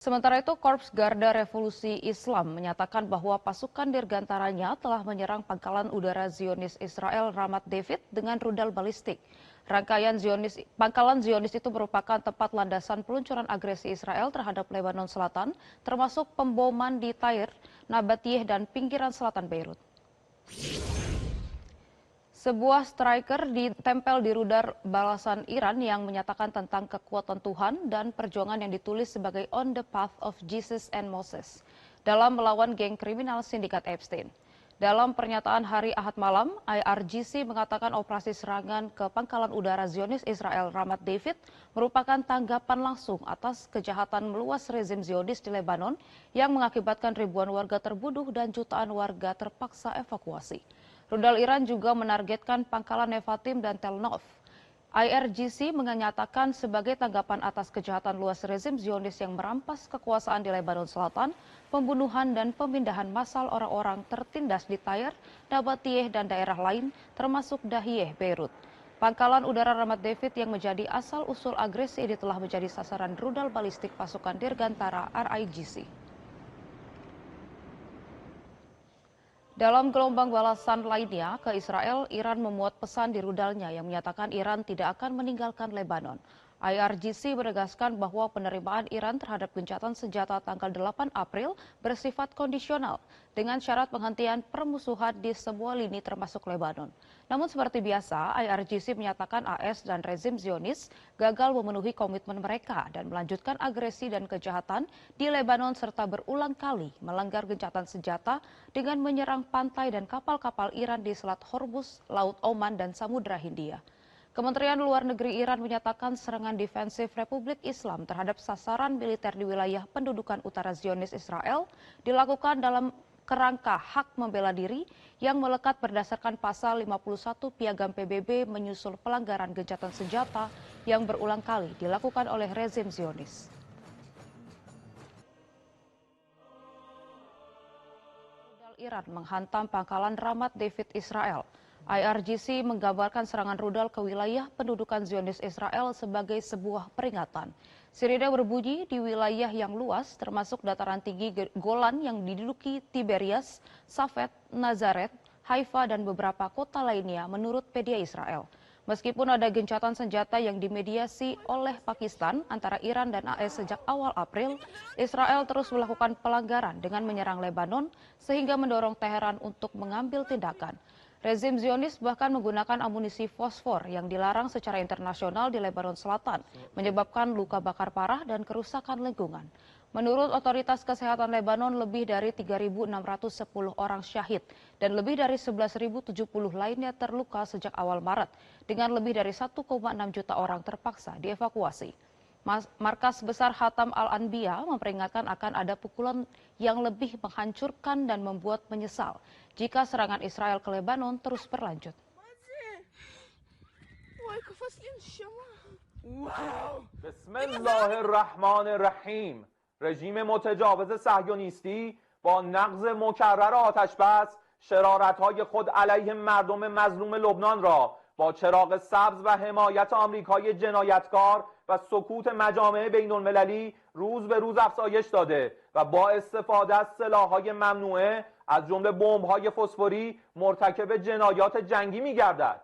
Sementara itu, Korps Garda Revolusi Islam menyatakan bahwa pasukan dirgantaranya telah menyerang pangkalan udara Zionis Israel Ramat David dengan rudal balistik. Pangkalan Zionis itu merupakan tempat landasan peluncuran agresi Israel terhadap Lebanon Selatan, termasuk pemboman di Tyre, Nabatiyeh, dan pinggiran selatan Beirut. Sebuah striker ditempel di rudal balasan Iran yang menyatakan tentang kekuatan Tuhan dan perjuangan yang ditulis sebagai On the Path of Jesus and Moses dalam melawan geng kriminal sindikat Epstein. Dalam pernyataan hari Ahad malam, IRGC mengatakan operasi serangan ke pangkalan udara Zionis Israel Ramat David merupakan tanggapan langsung atas kejahatan meluas rezim Zionis di Lebanon yang mengakibatkan ribuan warga terbunuh dan jutaan warga terpaksa evakuasi. Rudal Iran juga menargetkan pangkalan Nevatim dan Tel Nov. IRGC menyatakan sebagai tanggapan atas kejahatan luas rezim Zionis yang merampas kekuasaan di Lebanon Selatan, pembunuhan dan pemindahan massal orang-orang tertindas di Tyre, Nabatiyeh, dan daerah lain termasuk Dahiyeh, Beirut. Pangkalan udara Ramat David yang menjadi asal-usul agresi ini telah menjadi sasaran rudal balistik pasukan Dirgantara RIGC. Dalam gelombang balasan lainnya ke Israel, Iran memuat pesan di rudalnya yang menyatakan Iran tidak akan meninggalkan Lebanon. IRGC menegaskan bahwa penerimaan Iran terhadap gencatan senjata tanggal 8 April bersifat kondisional dengan syarat penghentian permusuhan di semua lini termasuk Lebanon. Namun seperti biasa, IRGC menyatakan AS dan rezim Zionis gagal memenuhi komitmen mereka dan melanjutkan agresi dan kejahatan di Lebanon serta berulang kali melanggar gencatan senjata dengan menyerang pantai dan kapal-kapal Iran di Selat Hormuz, Laut Oman, dan Samudra Hindia. Kementerian Luar Negeri Iran menyatakan serangan defensif Republik Islam terhadap sasaran militer di wilayah pendudukan utara Zionis Israel dilakukan dalam kerangka hak membela diri yang melekat berdasarkan pasal 51 Piagam PBB menyusul pelanggaran gencatan senjata yang berulang kali dilakukan oleh rezim Zionis. Rudal Iran menghantam pangkalan Ramat David Israel. IRGC menggambarkan serangan rudal ke wilayah pendudukan Zionis Israel sebagai sebuah peringatan. Sirine berbunyi di wilayah yang luas termasuk dataran tinggi Golan yang diduduki Tiberias, Safed, Nazaret, Haifa, dan beberapa kota lainnya menurut media Israel. Meskipun ada gencatan senjata yang dimediasi oleh Pakistan antara Iran dan AS sejak awal April, Israel terus melakukan pelanggaran dengan menyerang Lebanon sehingga mendorong Teheran untuk mengambil tindakan. Rezim Zionis bahkan menggunakan amunisi fosfor yang dilarang secara internasional di Lebanon Selatan, menyebabkan luka bakar parah dan kerusakan lingkungan. Menurut otoritas kesehatan Lebanon, lebih dari 3.610 orang syahid dan lebih dari 11.070 lainnya terluka sejak awal Maret, dengan lebih dari 1,6 juta orang terpaksa dievakuasi. Markas Besar Hatam Al-Anbiya memperingatkan akan ada pukulan yang lebih menghancurkan dan membuat menyesal jika serangan Israel ke Lebanon terus berlanjut. Bismillahirrahmanirrahim. رژیم متجاوز صهیونیستی با نقض مکرر آتش بس شرارت‌های خود علیه مردم مظلوم لبنان را با چراغ سبز و حمایت آمریکای جنایتکار و سکوت مجامع بین‌المللی روز به روز افزایش داده و با استفاده از سلاح‌های ممنوعه از جمله بمب‌های فسفوری مرتکب جنایات جنگی می‌گردد.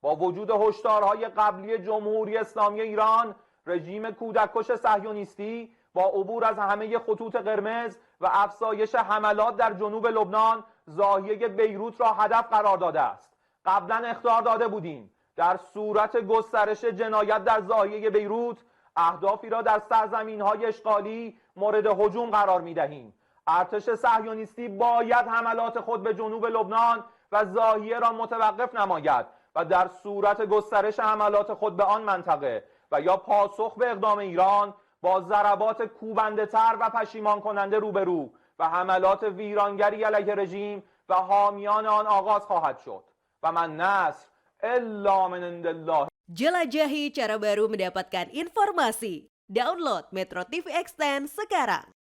با وجود هشدارهای قبلی جمهوری اسلامی ایران، رژیم کودککش صهیونیستی با عبور از همه خطوط قرمز و افزایش حملات در جنوب لبنان زاویه بیروت را هدف قرار داده است. قبلا اخطار داده بودیم در صورت گسترش جنایت در زاویه بیروت اهدافی را در سرزمین‌های اشغالی مورد هجوم قرار می‌دهیم. ارتش صهیونیستی باید حملات خود به جنوب لبنان و زاویه را متوقف نماید و در صورت گسترش حملات خود به آن منطقه و یا پاسخ به اقدام ایران با ضربات کوبنده تر و پشیمان کننده روبرو و حملات ویرانگری علیه رژیم و حامیان آن آغاز خواهد شد و من نصر الا من عند الله. Jelajahi cara baru mendapatkan informasi. Download Metro TV Extend sekarang.